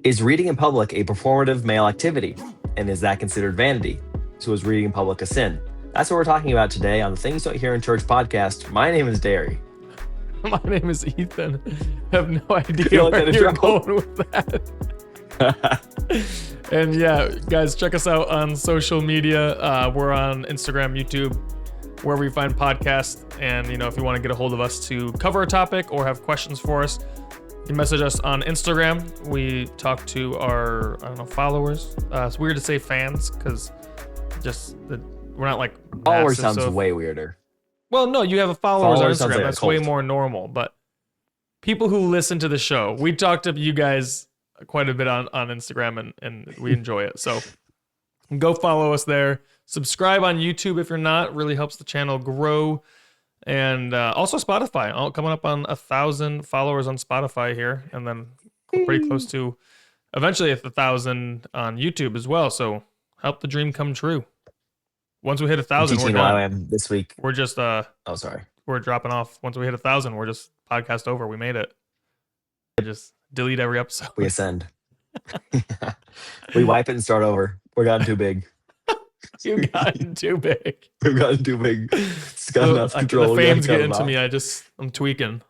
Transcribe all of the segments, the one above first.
Is reading in public a performative male activity? And is that considered vanity? So is reading in public a sin? That's what we're talking about today on the Things Don't Hear in Church podcast. My name is Derry. My name is Ethan. I have no idea Feel like where that you're intro? going with that. And yeah, guys, check us out on social media. We're on Instagram, YouTube, wherever you find podcasts. And, if you want to get a hold of us to cover a topic or have questions for us, you can message us on Instagram. We talk to our, followers. It's weird to say fans because we're not like Follower massive, sounds so way weirder. well, no, you have followers on Follower sounds Instagram. like a That's way cult. more normal. But people who listen to the show, we talk to you guys quite a bit on Instagram, and we enjoy it. So go follow us there. Subscribe on YouTube if you're not. Really helps the channel grow. And also Spotify. Coming up on 1,000 followers on Spotify here, and then pretty close to eventually 1,000 on YouTube as well. So help the dream come true. Once we hit 1,000, we're Teaching done. YWAM this week. We're just Oh, sorry. we're dropping off. Once we hit 1,000, we're just podcast over. We made it. Just delete every episode. We ascend. We wipe it and start over. We're gotten too big. You gotten too big. We've gotten too big. It's got enough control. The We gotta fame's cut it getting to off. me. I'm tweaking.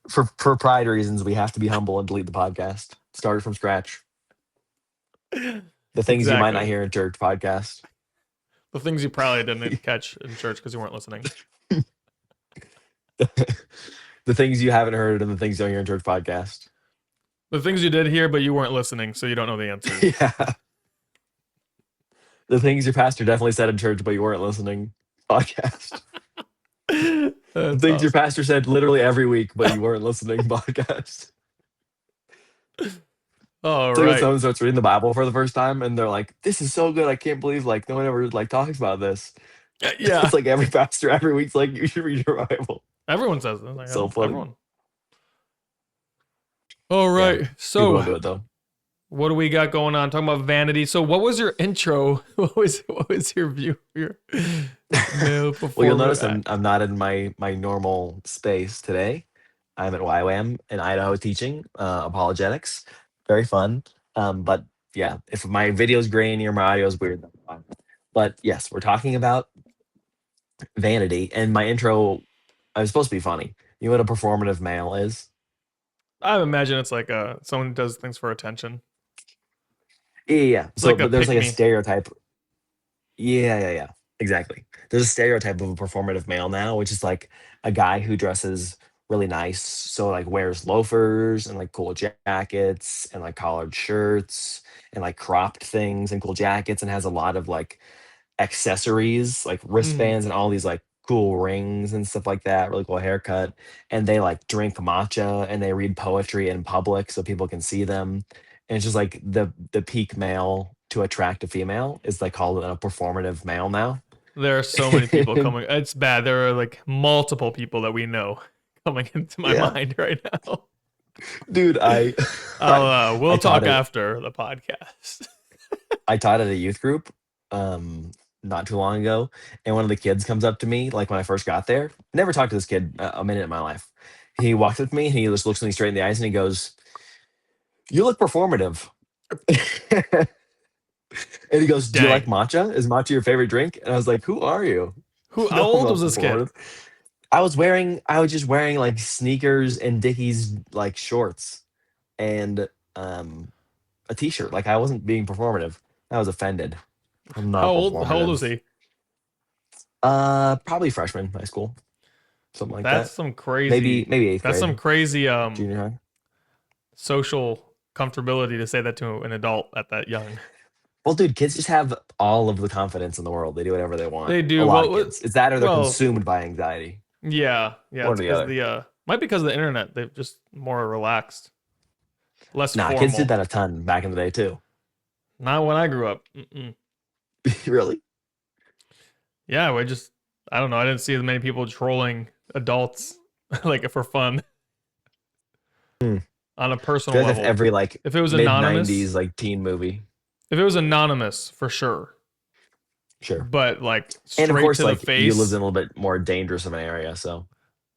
For pride reasons, we have to be humble and delete the podcast. Start from scratch. The things you might Exactly. not hear in church podcast. The things you probably didn't catch in church because you weren't listening. The things you haven't heard and the things you don't hear in church podcast. The things you did hear, but you weren't listening, so you don't know the answer. Yeah. The things your pastor definitely said in church, but you weren't listening podcast. The things your pastor said literally every week, but you weren't listening podcast. All So when right. someone starts reading the Bible for the first time and they're like, "This is so good! I can't believe no one ever talks about this." Yeah. It's like every pastor every week's like, "You should read your Bible." Everyone says this. Like, So funny. Everyone. All right. People So don't do it though. what do we got going on? Talking about vanity. So what was your intro? What was your view? Your male Well, you'll performer notice act? I'm not in my normal space today. I'm at YWAM in Idaho teaching apologetics. Very fun. But yeah, if my video's grainy or my audio's weird, that's fine. But yes, we're talking about vanity. And my intro, I was supposed to be funny. You know what a performative male is? I imagine it's like someone who does things for attention. Yeah. So like a but there's like a pick-me. stereotype. Yeah. Exactly. There's a stereotype of a performative male now, which is like a guy who dresses really nice. So like wears loafers and like cool jackets and like collared shirts and like cropped things and cool jackets and has a lot of like accessories, like wristbands and all these like cool rings and stuff like that, really cool haircut. And they like drink matcha and they read poetry in public so people can see them. And it's just like the peak male to attract a female is like called a performative male now. There are so many people coming. It's bad. There are like multiple people that we know coming into my Yeah. mind right now. Dude, We'll I talk taught it. after the podcast. I taught at a youth group not too long ago, and one of the kids comes up to me like when I first got there. Never talked to this kid a minute in my life. He walks up to me and he just looks me straight in the eyes and he goes, "You look performative." And he goes, "Do you Dang. like matcha? Is matcha your favorite drink?" And I was like, "Who are you?" How No, old I'm was not this kid? performative. I was just wearing like sneakers and Dickies like shorts and a t-shirt. Like I wasn't being performative. I was offended. I'm not How old was performative. he? Probably freshman high school. Something like That's that. some crazy. Maybe eighth That's grade. some crazy Junior high. social comfortability to say that to an adult at that young. Well, dude, kids just have all of the confidence in the world. They do whatever they want. They do. A lot Well, of kids. It's that or they're well- consumed by anxiety. Yeah. One or It's the because other. might be because of the internet. They're just more relaxed, less Nah, formal. kids did that a ton back in the day too. Not when I grew up. Mm-mm. Really? Yeah, I don't know. I didn't see as many people trolling adults like for fun Hmm. on a I personal feel like level. that's every like If it was mid anonymous, '90s like teen movie. if it was anonymous, for sure. Sure. But like And straight of course, to the like face. you lived in a little bit more dangerous of an area, so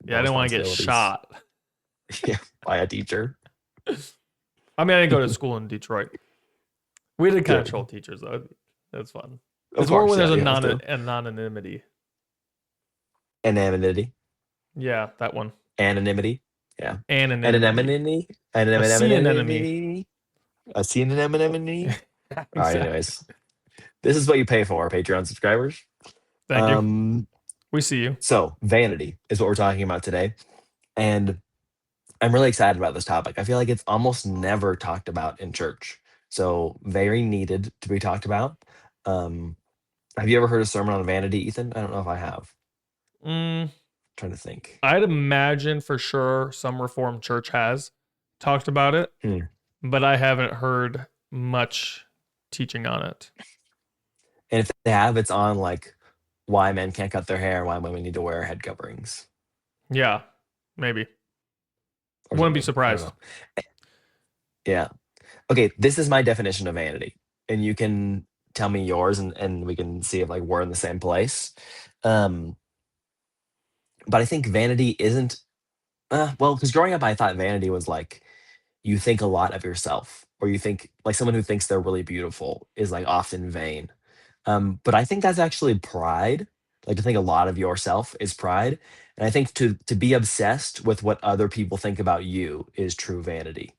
Yeah, I didn't want to get shot. Yeah, by a teacher. I mean, I didn't go to school in Detroit. We did kind of Good. troll teachers though. That's fun. Of It's more when course, there's yeah, a you have to. anonymity. Anonymity. Yeah, that one. Anonymity. Yeah. Anonymity. Anonymity. A sea anemone. Anonymity. A sea anemone. All right, Exactly. anyways. This is what you pay for, Patreon subscribers. Thank you. Um, We see you. so vanity is what we're talking about today. And I'm really excited about this topic. I feel like it's almost never talked about in church. So very needed to be talked about. Um, have you ever heard a sermon on vanity, Ethan? I don't know if I have. Mm, trying to think. I'd imagine for sure some Reformed church has talked about it, Hmm. but I haven't heard much teaching on it. And if they have, it's on like why men can't cut their hair, why women need to wear head coverings Yeah, maybe. or Wouldn't be something. I don't surprised. know. Yeah. Okay, this is my definition of vanity. And you can tell me yours and we can see if like we're in the same place. Um, but I think vanity isn't well, because growing up I thought vanity was like you think a lot of yourself, or you think like someone who thinks they're really beautiful is like often vain. But I think that's actually pride. Like to think a lot of yourself is pride. And I think to be obsessed with what other people think about you is true vanity.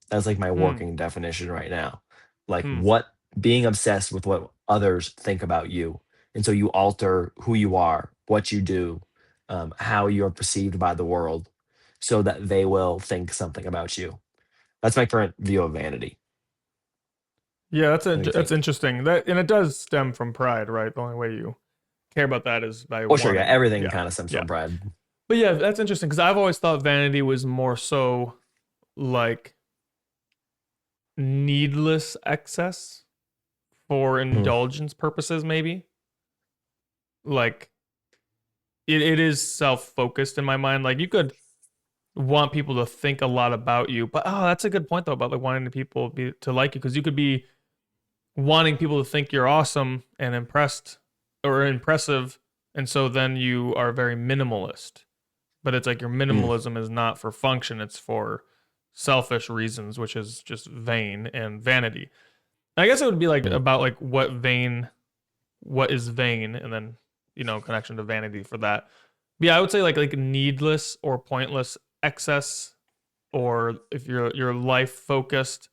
That's like my Hmm. working definition right now. Like Hmm. what being obsessed with what others think about you. And so you alter who you are, what you do, how you're perceived by the world so that they will think something about you. That's my current view of vanity. Yeah, What do you that's think? interesting. That and it does stem from pride, right? The only way you care about that is by Oh, sure. Yeah. wanting. Everything Yeah, kind of stems yeah. from pride. But yeah, that's interesting because I've always thought vanity was more so like needless excess for Mhm. indulgence purposes, maybe. Like it is self-focused in my mind. Like you could want people to think a lot about you, but oh, that's a good point though about like wanting people to like you because you could be wanting people to think you're awesome and impressed or impressive, and so then you are very minimalist. But it's like your Mm, minimalism is not for function; it's for selfish reasons, which is just vain and vanity. And I guess it would be like mm, about like what is vain, and then connection to vanity for that. But yeah, I would say like needless or pointless excess, or if you're life focused,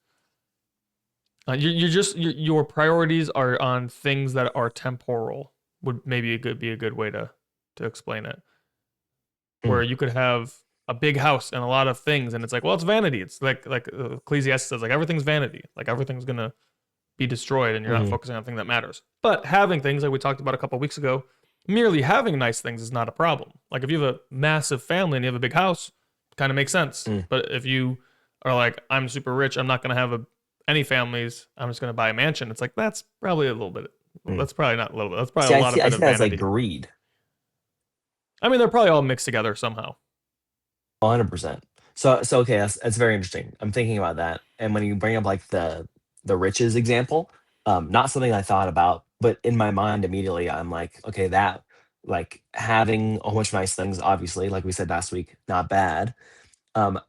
you're just your priorities are on things that are temporal. Would maybe be a good way to explain it. Where mm, you could have a big house and a lot of things, and it's like, well, it's vanity. It's like Ecclesiastes says, like everything's vanity. Like everything's gonna be destroyed, and you're not mhm, focusing on the thing that matters. But having things like we talked about a couple of weeks ago, merely having nice things is not a problem. Like if you have a massive family and you have a big house, kind of makes sense. mm, But if you are like, I'm super rich, I'm not gonna have any families. I'm just gonna buy a mansion. It's like that's probably a little bit. mm. That's probably not a little bit. That's probably See, a lot of I bit see of that as like vanity. greed. I mean, they're probably all mixed together somehow. 100%. So okay, that's very interesting. I'm thinking about that. And when you bring up like the riches example, not something I thought about, but in my mind immediately I'm like, okay, that like having a whole bunch of nice things, obviously, like we said last week, not bad.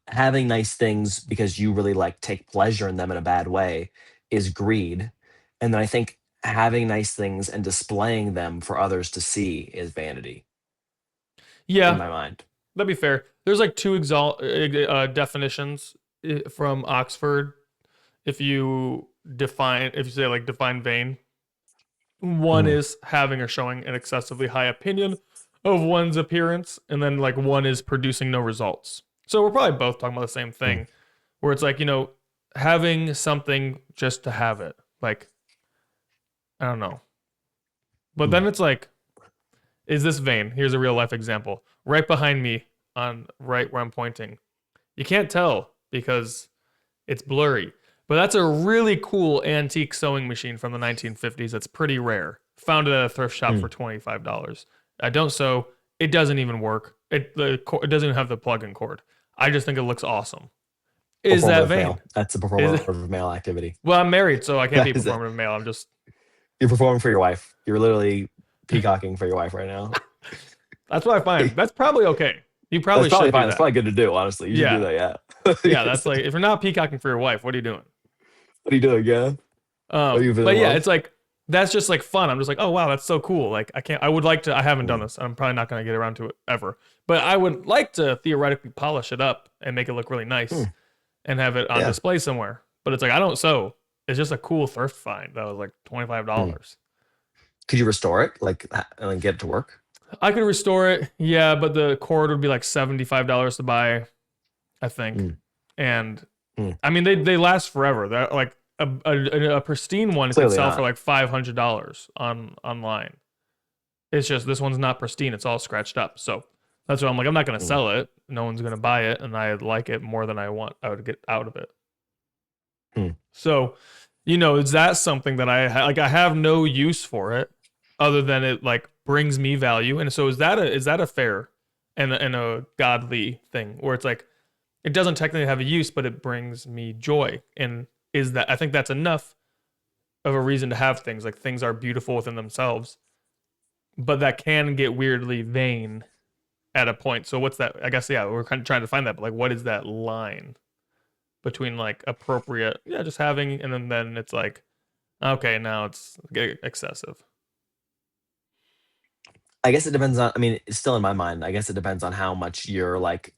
Having nice things because you really like take pleasure in them in a bad way is greed. And then I think having nice things and displaying them for others to see is vanity in Yeah, my mind. that'd be fair. There's like two definitions from Oxford. If you say like define vain, one Mhm, is having or showing an excessively high opinion of one's appearance, and then like one is producing no results. So we're probably both talking about the same mm, thing, where it's like having something just to have it. Like I don't know, but mm, then it's like, is this vain? Here's a real life example. Right behind me, on right where I'm pointing, you can't tell because it's blurry. But that's a really cool antique sewing machine from the 1950s. That's pretty rare. Found it at a thrift shop for mm. $25. I don't sew. It doesn't even work. It doesn't even have the plug-in cord. I just think it looks awesome. Is that Performative vain? male. That's a Is it? performative male activity. Well, I'm married, so I can't be That is it. performative male. I'm just. You're performing for your wife. You're literally peacocking for your wife right now. That's what I find. That's probably okay. You probably should do Fine. That's that. probably good to do. Honestly, you should do Yeah. that. Yeah. Yeah, Yes. that's like if you're not peacocking for your wife, what are you doing? What are you doing? Yeah. Are you But feeling yeah, love? it's like that's just like fun. I'm just like, oh wow, that's so cool. Like I would like to. I haven't done Mm, this. I'm probably not going to get around to it ever. But I would like to theoretically polish it up and make it look really nice mm, and have it on yeah. display somewhere. But it's like I don't sew. It's just a cool thrift find that was like Mm. $25. Could you restore it, and then get it to work? I could restore it, yeah, but the cord would be like $75 to buy, I think. Mm, And mm. I mean, they last forever. They're like a pristine one could Clearly sell for not. like $500 online. It's just this one's not pristine. It's all scratched up. So that's what I'm like. I'm not gonna Mm, sell it. No one's gonna buy it, and I like it more than I would get out of it. mm. So, is that something that like? I have no use for it other than it like brings me value. And so is that a fair and a godly thing where it's like it doesn't technically have a use, but it brings me joy. And is that I think that's enough of a reason to have things like things are beautiful within themselves, but that can get weirdly vain at a point. So what's that? I guess yeah, we're kind of trying to find that, but like what is that line between like appropriate, yeah, just having, and then it's like okay, now it's excessive. I guess it depends on. I mean, it's still in my mind. I guess it depends on how much you're like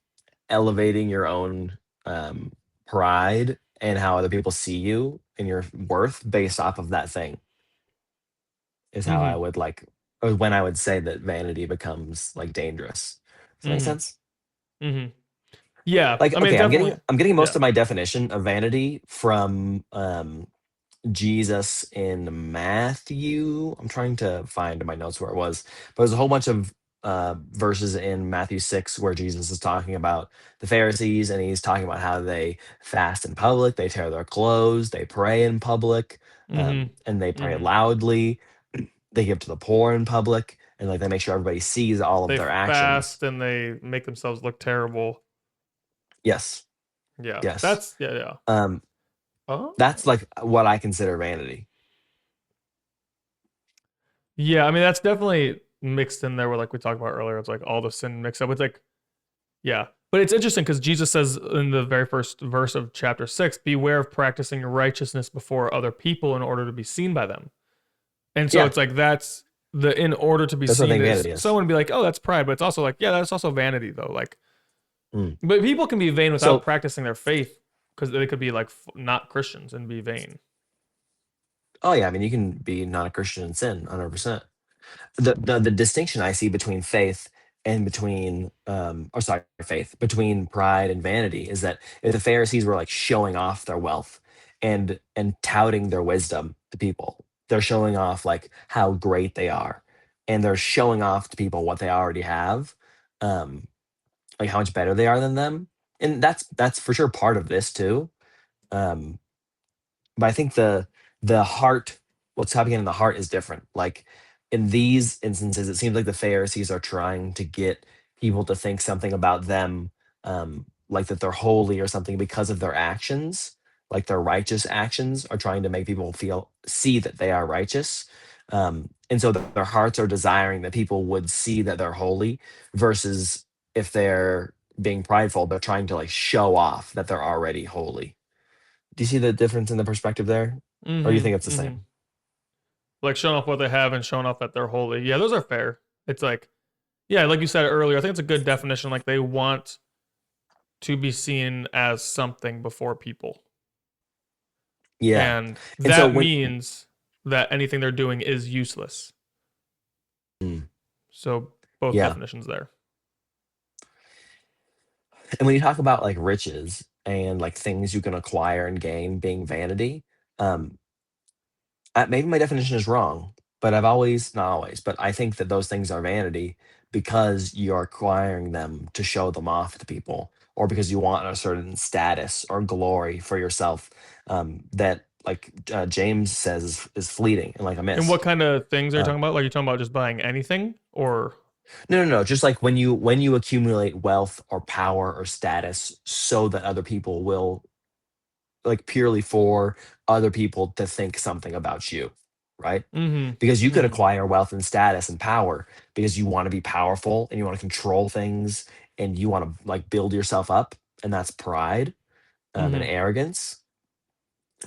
elevating your own um, pride and how other people see you and your worth based off of that thing. Is how I Mm-hmm. would like, or when I would say that vanity becomes like dangerous. Does that make Mm-hmm. sense? Mm-hmm. Yeah. Like, I mean okay, definitely. I'm getting most Yeah. of my definition of vanity from Jesus in Matthew. I'm trying to find in my notes where it was, but there's a whole bunch of verses in Matthew 6 where Jesus is talking about the Pharisees, and he's talking about how they fast in public, they tear their clothes, they pray in public, Mm-hmm. and they pray Mm-hmm. loudly. They give to the poor in public, and like they make sure everybody sees all of They their actions. fast and they make themselves look terrible. Yes, Yeah. yes. That's yeah, yeah. Um, that's Oh. like what I consider vanity. Yeah, I mean that's definitely mixed in there with like we talked about earlier. It's like all the sin mixed up. It's like yeah. But it's interesting because Jesus says in the very first verse of chapter 6, beware of practicing righteousness before other people in order to be seen by them. And so Yeah, it's like that's the in order to be that's what I seen think is vanity is. someone would be like, oh, that's pride, but it's also like, yeah, that's also vanity though. Like, Mm. but people can be vain without So practicing their faith because they could be like not Christians and be vain. oh yeah, I mean, you can be not a Christian and sin, 100%. The distinction I see between faith and between, or sorry, faith between pride and vanity is that if the Pharisees were like showing off their wealth and touting their wisdom to people, they're showing off like how great they are, and they're showing off to people what they already have, um, like how much better they are than them, and that's for sure part of this too. Um, but I think the heart, what's happening in the heart is different. Like in these instances, it seems like the Pharisees are trying to get people to think something about them, like that they're holy or something because of their actions, like their righteous actions are trying to make people feel see that they are righteous. And so their hearts are desiring that people would see that they're holy versus if they're being prideful, they're trying to like show off that they're already holy. Do you see the difference in the perspective there? Or do you think it's Mm-hmm. the Mm-hmm. same? Like showing off what they have and showing off that they're holy. Yeah, those are fair. It's like, yeah, like you said earlier, I think it's a good definition. Like they want to be seen as something before people. Yeah. And And so that when means that anything they're doing is useless. mm, So both yeah. definitions there. And when you talk about like riches and like things you can acquire and gain being vanity, um, maybe my definition is wrong, but I've always, not always, but I think that those things are vanity because you're acquiring them to show them off to people or because you want a certain status or glory for yourself, that like James says is fleeting and like a And what mist. kind of things are you Uh, talking about? Like you talking about just buying anything or No, no, no. Just like when you accumulate wealth or power or status so that other people will like purely for other people to think something about you, right? mm-hmm. Because you could Mm-hmm. acquire wealth and status and power because you want to be powerful and you want to control things and you want to like build yourself up, and that's pride, and Mm-hmm. arrogance.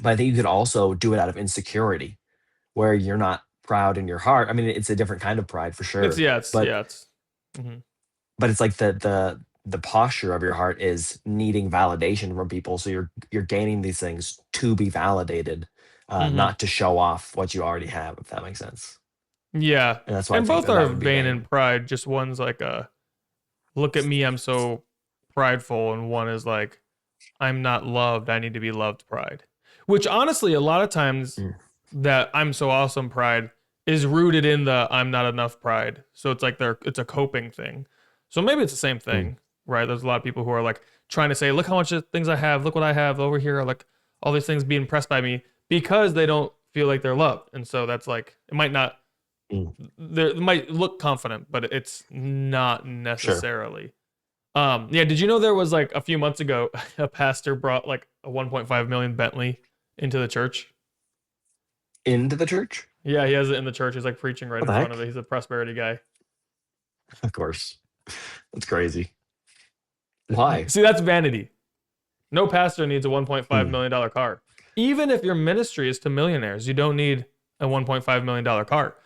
But I think you could also do it out of insecurity, where you're not proud in your heart. I mean, it's a different kind of pride for It's sure, yeah, it's but yeah, it's. Mm-hmm. it's like the posture of your heart is needing validation from people. So you're gaining these things to be validated, Mm-hmm. not to show off what you already have, if that makes sense. Yeah, And that's why I and think both that are that would be vain and vain. pride. Just one's like a look at me, I'm so prideful, and one is like I'm not loved, I need to be loved pride. Which honestly, a lot of times Mm, that I'm so awesome pride is rooted in the I'm not enough pride. So it's like it's a coping thing. So maybe it's the same mm, thing, right? There's a lot of people who are like trying to say, look how much things I have, look what I have over here, like all these things being impressed by me because they don't feel like they're loved. And so that's like it might not mm, it might look confident, but it's not sure. necessarily. Yeah, did you know there was like a few months ago a pastor brought like a 1.5 million Bentley into the church? Into the church? Yeah, he has it in the church. He's like preaching right What in the front of heck? it. He's a prosperity guy. Of course. That's crazy. Why? See, that's vanity. No pastor needs a 1.5 Hmm, million dollar car. Even if your ministry is to millionaires, you don't need a 1.5 million dollar car.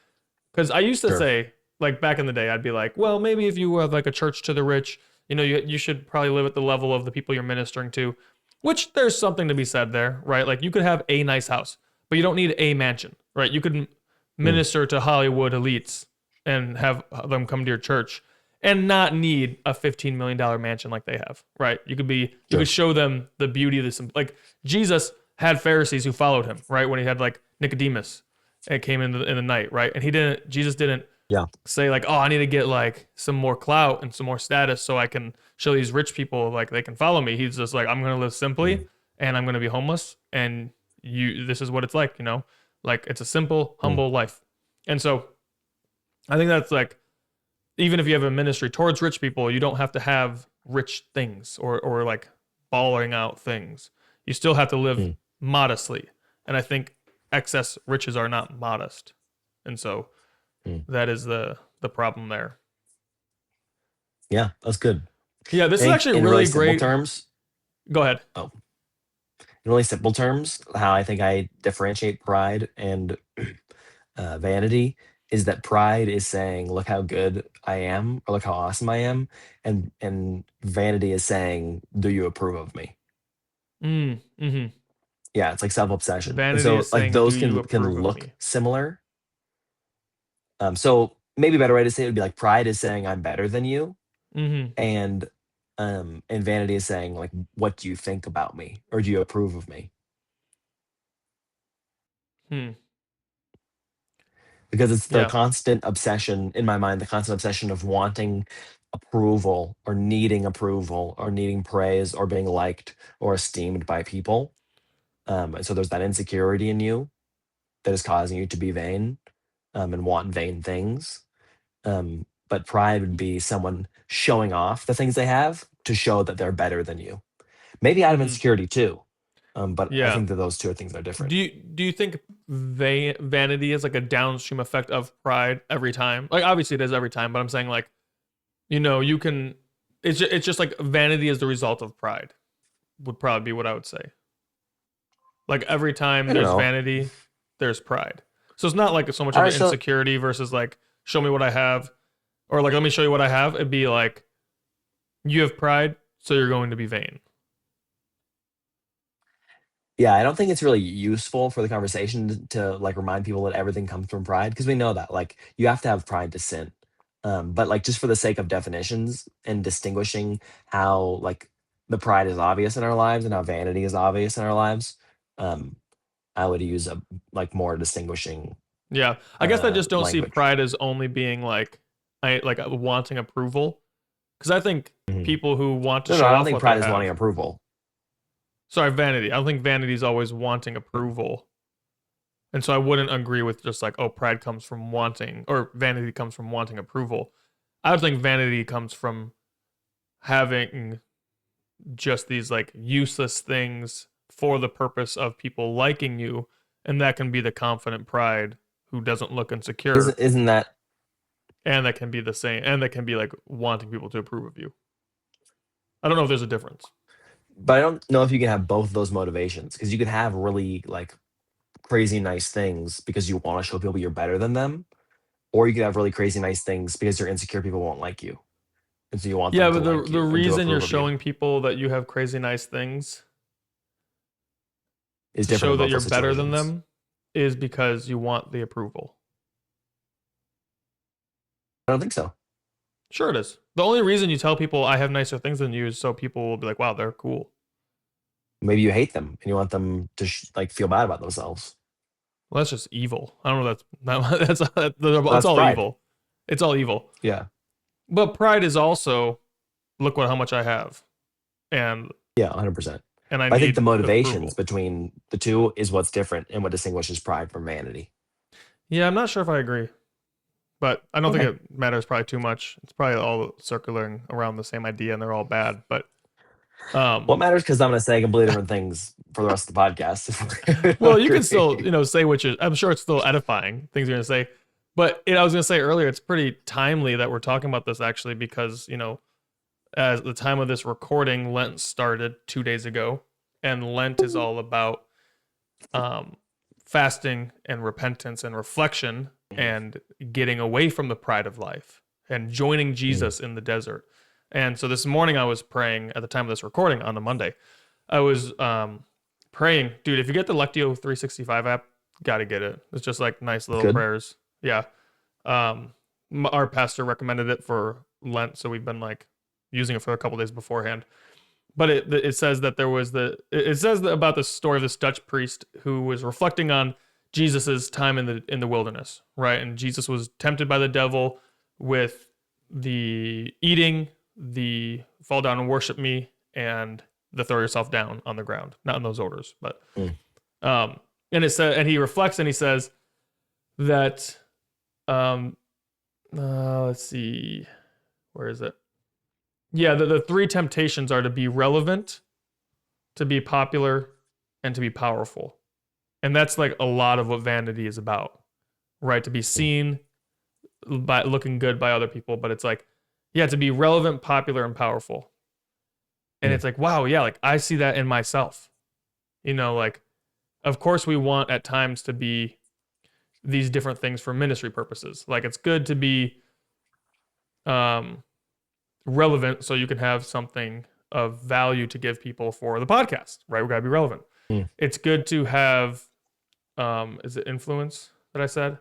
Because I used to sure. say, like back in the day, I'd be like, well, maybe if you have like a church to the rich, you should probably live at the level of the people you're ministering to, which there's something to be said there, right? Like you could have a nice house, but you don't need a mansion, right? You could Hmm, minister to Hollywood elites and have them come to your church and not need a $15 million mansion like they have, right? You could sure. show them the beauty of this. Like Jesus had Pharisees who followed him, right? When he had like Nicodemus and came in the night, right? And Jesus didn't Yeah. say like, oh, I need to get like some more clout and some more status so I can show these rich people like they can follow me. He's just like, I'm gonna live Hmm, simply and I'm gonna be homeless and this is what it's like. Like it's a simple, hmm, humble life. And so I think that's like, even if you have a ministry towards rich people, you don't have to have rich things or like balling out things. You still have to live hmm, modestly. And I think excess riches are not modest. And so hmm. that is the problem there. Yeah, that's good. Yeah, I this is think actually in really really simple great. terms, Go ahead. oh, in really simple terms, how I think I differentiate pride and vanity is that pride is saying, "Look how good I am," or "Look how awesome I am," and vanity is saying, "Do you approve of me?" Mm-hmm. Yeah, it's like self obsession, and Vanity so is like saying, "Do those you can approve of look me?" similar. So maybe a better way to say it would be like pride is saying, "I'm better than you," Mm-hmm. and vanity is saying like, "What do you think about me, or do you approve of me?" Hmm. Because it's the Yeah. constant obsession in my mind, the constant obsession of wanting approval or needing praise or being liked or esteemed by people. And so there's that insecurity in you that is causing you to be vain, and want vain things. But pride would be someone showing off the things they have to show that they're better than you. Maybe out of Mm-hmm. insecurity too. But I Yeah. think that those two things are different. Do you think vanity is like a downstream effect of pride every time? Like obviously it is every time, but I'm saying like you can. It's just like vanity is the result of pride. Would probably be what I would say. Like every time I don't there's know. vanity, there's pride. So it's not like so much I of an just feel insecurity versus like show me what I have or like let me show you what I have. It'd be like you have pride, so you're going to be vain. Yeah, I don't think it's really useful for the conversation to like remind people that everything comes from pride because we know that like you have to have pride to sin. But like just for the sake of definitions and distinguishing how like the pride is obvious in our lives and how vanity is obvious in our lives, um, I would use a like more distinguishing Yeah, I guess I just don't see language. pride as only being like I like wanting approval because I think Mhm. people who want to No, no, show I don't off think what they pride is wanting have. approval. Sorry, vanity. I don't think vanity is always wanting approval. And so I wouldn't agree with just like, oh, pride comes from wanting, or vanity comes from wanting approval. I would think vanity comes from having just these like useless things for the purpose of people liking you. And that can be the confident pride who doesn't look insecure. Isn't that And that can be the same, and that can be like wanting people to approve of you. I don't know if there's a difference. But I don't know if you can have both of those motivations because you could have really like crazy nice things because you want to show people you're better than them, or you could have really crazy nice things because you're insecure people won't like you, and so you want Yeah, them to but like the you and to reason you're approve of you showing people that you have crazy nice things is to different show in that both you're those better than situations. them is because you want the approval. I don't think so. Sure, it is. The only reason you tell people I have nicer things than you is so people will be like, wow, they're cool. Maybe you hate them and you want them to like feel bad about themselves. Well, that's just evil. I don't know. That's it's That's all pride. evil. It's all evil. Yeah, But pride is also look what how much I have, and yeah, 100%. I But I think the need motivations approval. between the two is what's different and what distinguishes pride from vanity. Yeah, I'm not sure if I agree, but I don't think Okay. it matters probably too much. It's probably all circling around the same idea, and they're all bad. But What um, matters because I'm going to say completely different things for the rest of the podcast if we well, don't you can still agree. say what you. I'm sure it's still edifying things you're gonna say. But I was gonna say earlier, it's pretty timely that we're talking about this actually because as the time of this recording, Lent started 2 days ago, and Lent is all about um, fasting and repentance and reflection Mhm. and getting away from the pride of life and joining Mm. Jesus in the desert. And so this morning I was praying at the time of this recording on a Monday. I was praying, dude. If you get the Lectio 365 app, gotta get it. It's just like nice It's little good. prayers. Yeah. Um, our pastor recommended it for Lent, so we've been like using it for a couple days beforehand. But it says that there was it says about the story of this Dutch priest who was reflecting on Jesus's time in the wilderness, right? And Jesus was tempted by the devil with the eating, the fall down and worship me, and the throw yourself down on the ground. Not in those orders, but Mm. um, and it said, and he reflects and he says that um, let's see, where is it? Yeah, the three temptations are to be relevant, to be popular, and to be powerful. And that's like a lot of what vanity is about, right? To be Mm. seen by looking good by other people, but it's like, yeah, to be relevant, popular, and powerful. And Mm. it's like, wow, yeah, like I see that in myself. Like, of course, we want at times to be these different things for ministry purposes. Like, it's good to be um, relevant so you can have something of value to give people for the podcast, right? We got to be relevant. Mm. It's good to have is it influence that I said?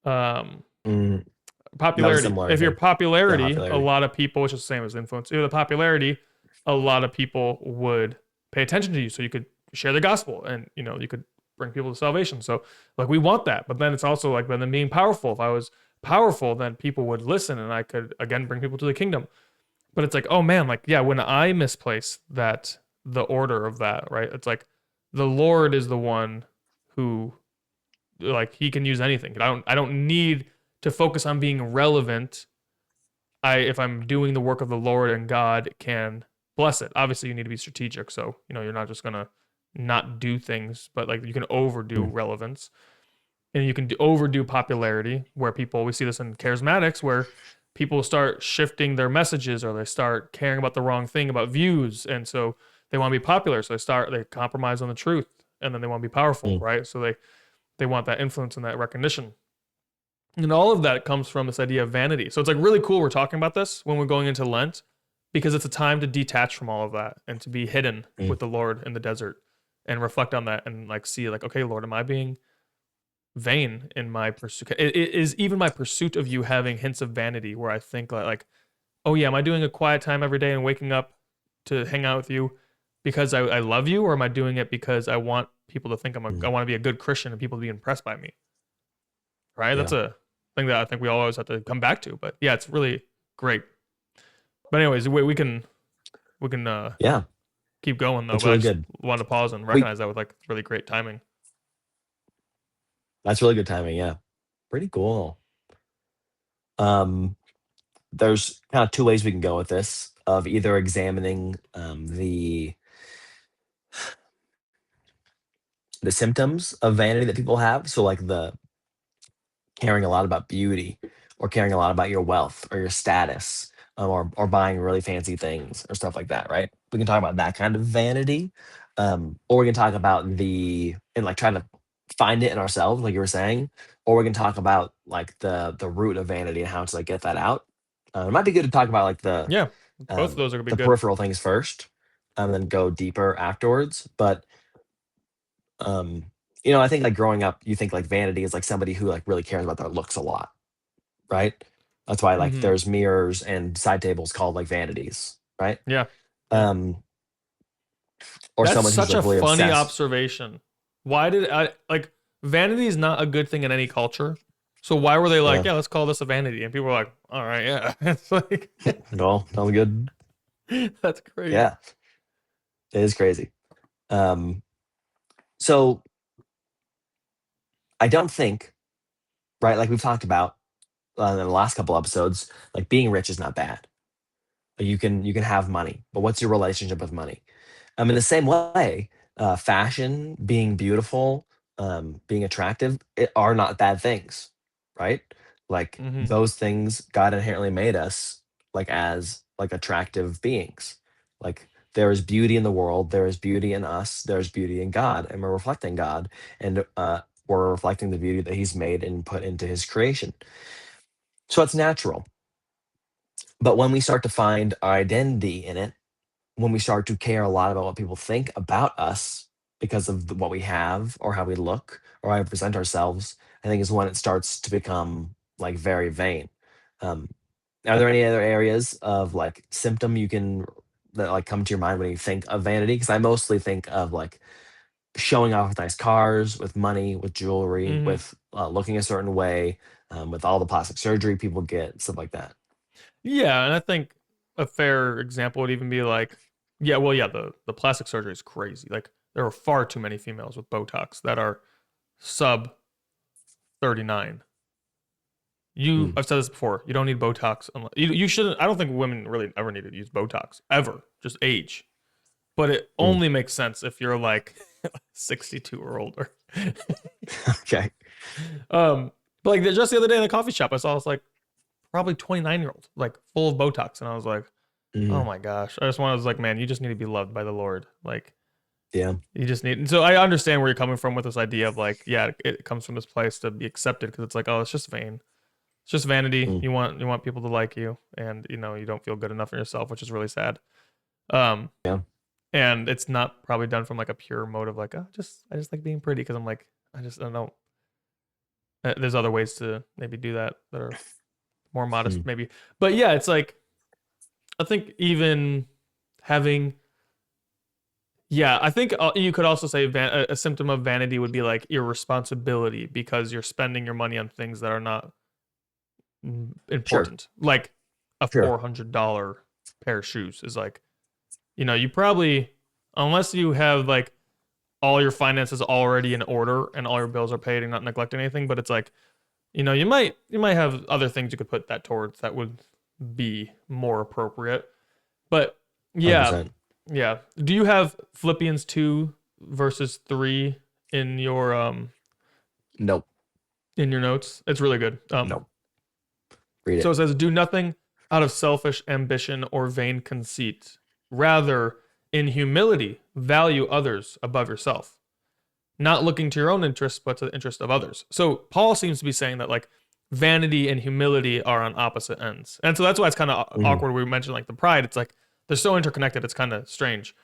Um, Mm. That was popularity. similar, I If you're think. Yeah, popularity, a popularity. lot of people, which is the same as influence, the popularity, a lot of people would pay attention to you. So you could share the gospel and, you could bring people to salvation. So, like, we want that. But then it's also like, but then being powerful. If I was powerful, then people would listen and I could, again, bring people to the kingdom. But it's like, oh man, like, yeah, when I misplace that, the order of that, right? It's like the Lord is the one who like he can use anything. I don't need to focus on being relevant. If I'm doing the work of the Lord and God can bless it. Obviously you need to be strategic, so you're not just going to not do things, but like you can overdo Mm. relevance and you can overdo popularity where people we see this in charismatics where people start shifting their messages or they start caring about the wrong thing about views and so they want to be popular so they compromise on the truth and then they want to be powerful, Mm. right? So they want that influence and that recognition. And all of that comes from this idea of vanity. So it's like really cool we're talking about this when we're going into Lent because it's a time to detach from all of that and to be hidden Mm. with the Lord in the desert and reflect on that and like see like, okay, Lord, am I being vain in my pursuit? Is even my pursuit of you having hints of vanity where I think like, oh yeah, am I doing a quiet time every day and waking up to hang out with you because I love you, or am I doing it because I want people to think I Mm. want to be a good Christian and people to be impressed by me? Right? That's Yeah. a thing that I think we all always have to come back to. But yeah, it's really great. But anyways, we can Yeah. keep going though. That's But I really just good. wanted to pause and We recognize that with like really great timing. That's really good timing. Yeah. Pretty cool. Um, there's kind of two ways we can go with this of either examining the symptoms of vanity that people have. So like the caring a lot about beauty or caring a lot about your wealth or your status or buying really fancy things or stuff like that, right? We can talk about that kind of vanity, or we can talk about and like trying to find it in ourselves, like you were saying, or we can talk about like the root of vanity and how to like get that out. It might be good to talk about like Yeah, both of those are gonna be the good. peripheral things first, and then go deeper afterwards. But um, I think like growing up, you think like vanity is like somebody who like really cares about their looks a lot, right? That's why like Mm-hmm. there's mirrors and side tables called like vanities, right? Yeah, yeah. Um, or That's someone who's such a like really funny obsessed. observation. Why did I like vanity is not a good thing in any culture. So why were they like, Yeah, yeah, let's call this a vanity? And people were like, all right, yeah. It's like no, not good. that's crazy. Yeah, it is crazy. Um, so I don't think, right, like we've talked about in the last couple episodes, like being rich is not bad. You can have money, but what's your relationship with money? In the same way, fashion, being beautiful, being attractive, are not bad things, right? Like Mm-hmm. those things, God inherently made us like as like attractive beings. Like there is beauty in the world, there is beauty in us, there's beauty in God, and we're reflecting God, and we're reflecting the beauty that He's made and put into His creation. So it's natural. But when we start to find our identity in it, when we start to care a lot about what people think about us because of what we have or how we look or how we present ourselves, I think is when it starts to become like very vain. Um, are there any other areas of like symptom you can that like come to your mind when you think of vanity? Because I mostly think of like showing off with nice cars, with money, with jewelry, Mm-hmm. with looking a certain way, with all the plastic surgery people get, stuff like that. Yeah, and I think a fair example would even be like, yeah, well, yeah, the plastic surgery is crazy. Like there are far too many females with Botox that are sub 39. Mm, I've said this before. You don't need Botox. You shouldn't. I don't think women really ever need to use Botox ever. Just age. But it mm. only makes sense if you're like 62 or older. Okay. But like just the other day in the coffee shop, I saw this like probably 29-year-old like full of Botox, and I was like, oh Mm, my gosh. I was like, man, you just need to be loved by the Lord. Like yeah. you just need. And so I understand where you're coming from with this idea of like, yeah, it comes from this place to be accepted because it's like, oh, it's just vain. It's just vanity. Mm, You want people to like you, and you don't feel good enough in yourself, which is really sad. Um, yeah. and it's not probably done from like a pure motive, like oh, just I just like being pretty because I'm like I don't. There's other ways to maybe do that that are more modest, Mm, maybe. But yeah, it's like I think even having yeah, I think you could also say a symptom of vanity would be like irresponsibility because you're spending your money on things that are not sure. important. Like a Sure. $400 pair of shoes is like, you probably, unless you have like all your finances already in order and all your bills are paid and not neglecting anything, but it's like, you might have other things you could put that towards that would be more appropriate. But yeah, 100%. yeah. Do you have Philippians 2 verses 3 in your Nope. notes? It's really good. Nope. Read So it. it says, do nothing out of selfish ambition or vain conceit. Rather, in humility, value others above yourself, not looking to your own interests, but to the interest of others. So Paul seems to be saying that like vanity and humility are on opposite ends. And so that's why it's kind of Mhm. awkward. We mentioned like the pride. It's like they're so interconnected. It's kind of strange.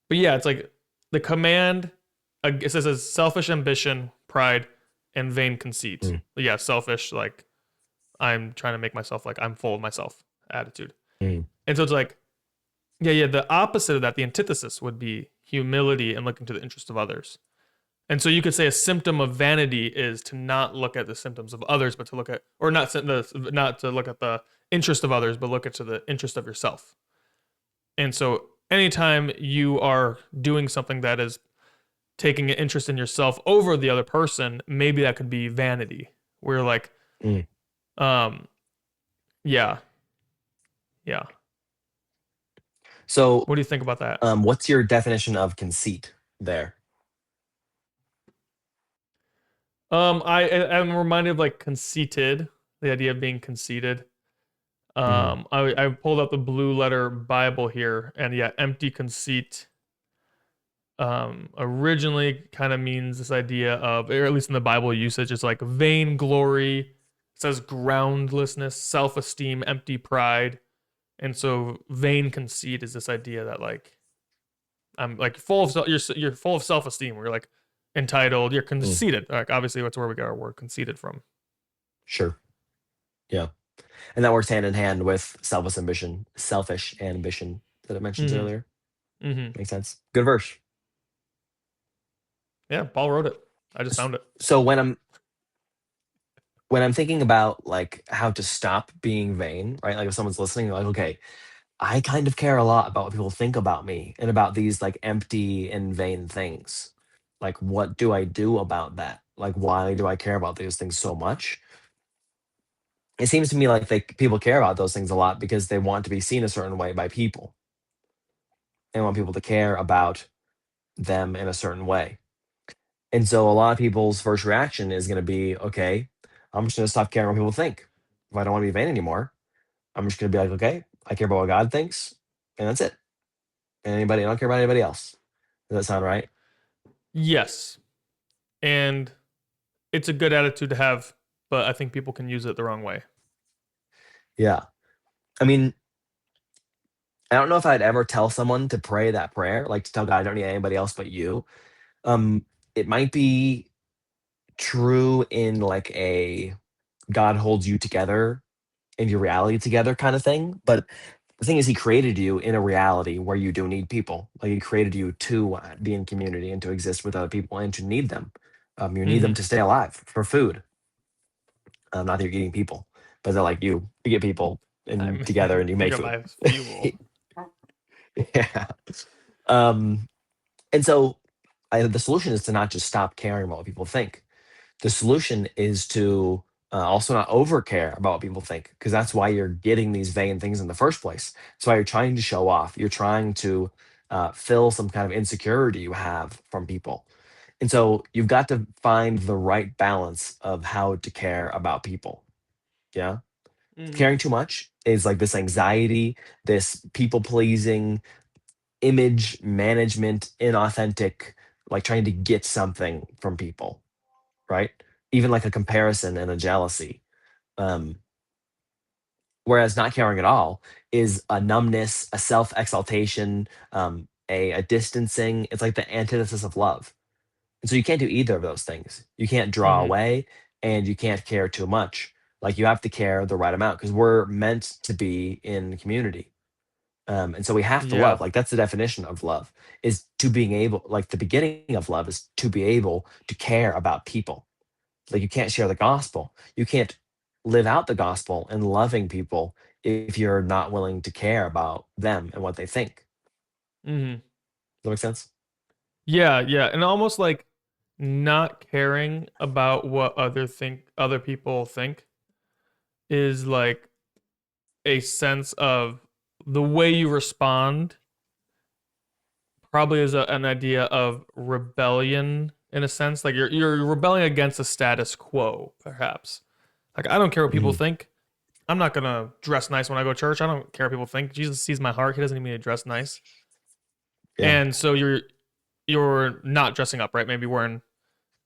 But yeah, it's like the command, it says as selfish ambition, pride, and vain conceit. Mm, But yeah, selfish, like I'm trying to make myself like I'm full of myself attitude. mm, And so it's like, yeah, the opposite of that, the antithesis would be humility and looking to the interest of others. And so you could say a symptom of vanity is to not look at the symptoms of others, but to look at, or not to look at the interest of others, but look at to the interest of yourself. And so anytime you are doing something that is taking an interest in yourself over the other person, maybe that could be vanity. Where like, mm. um, yeah, yeah. So, What do you think about that? what's your definition of conceit there? I'm reminded of like conceited, the idea of being conceited. Hmm. I pulled up the Blue Letter Bible here, and yeah, empty conceit originally kind of means this idea of, or at least in the Bible usage, it's like vainglory. It says groundlessness, self-esteem, empty pride. And so vain conceit is this idea that like I'm like full of you're full of self-esteem. Where you're like entitled, you're Mm. conceited. Like obviously that's where we got our word conceited from. Sure. Yeah. And that works hand in hand with selfish ambition that I mentioned Mm-hmm. earlier. Mm-hmm. Makes sense. Good verse. Yeah, Paul wrote it. I just found it. So when I'm thinking about like how to stop being vain, right? Like if someone's listening, like, okay, I kind of care a lot about what people think about me and about these like empty and vain things. Like, what do I do about that? Like, why do I care about these things so much? It seems to me like people care about those things a lot because they want to be seen a certain way by people and want people to care about them in a certain way. And so a lot of people's first reaction is going to be, okay, I'm just going to stop caring what people think. If I don't want to be vain anymore, I'm just going to be like, okay, I care about what God thinks, and that's it. And I don't care about anybody else. Does that sound right? Yes. And it's a good attitude to have, but I think people can use it the wrong way. Yeah. I mean, I don't know if I'd ever tell someone to pray that prayer, like to tell God, I don't need anybody else but you. Um, it might be true in like a God holds you together and your reality together kind of thing. But the thing is, He created you in a reality where you do need people. Like He created you to be in community and to exist with other people and to need them. You need them Mm-hmm. to stay alive for food. Not that you're eating people, but they're like you get people I and together mean, and you make you're food. my fuel. Yeah. Um, and so the solution is to not just stop caring about what people think. The solution is to also not over care about what people think, because that's why you're getting these vain things in the first place. That's why you're trying to show off. You're trying to fill some kind of insecurity you have from people. And so you've got to find the right balance of how to care about people. Yeah. Mm-hmm. Caring too much is like this anxiety, this people pleasing, image management, inauthentic, like trying to get something from people, right? Even like a comparison and a jealousy. Um, Whereas not caring at all is a numbness, a self exaltation, a distancing. It's like the antithesis of love. And so you can't do either of those things. You can't draw Mm-hmm. away and you can't care too much. Like you have to care the right amount because we're meant to be in community. And so we have to Yeah. love. Like that's the definition of love is to being able, like the beginning of love is to be able to care about people. Like you can't share the gospel. You can't live out the gospel and loving people if you're not willing to care about them and what they think. Does Mm-hmm. that make sense? Yeah, yeah. And almost like not caring about what other people think is like a sense of the way you respond probably is an idea of rebellion in a sense. Like you're rebelling against the status quo, perhaps. Like I don't care what people Mhm. think. I'm not gonna dress nice when I go to church. I don't care what people think. Jesus sees my heart. He doesn't need me to dress nice. Yeah. And so you're not dressing up, right? Maybe wearing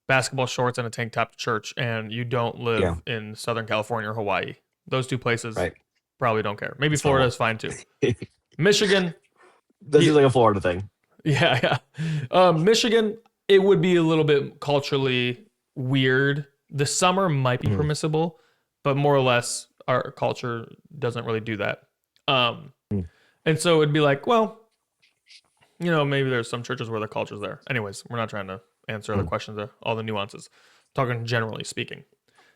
basketball shorts and a tank top to church, and you don't Yeah. live in Southern California or Hawaii. Those two places Right. probably don't care. Maybe That's Florida normal. is fine too. Michigan, That yeah, seems like a Florida thing. yeah. Michigan, it would be a little bit culturally weird. The summer might be Mhm. permissible, but more or less, our culture doesn't really do that. Um, Mm. and so it'd be like, well, maybe there's some churches where the culture's there. Anyways, we're not trying to answer other Mm. questions, all the nuances. Talking generally speaking.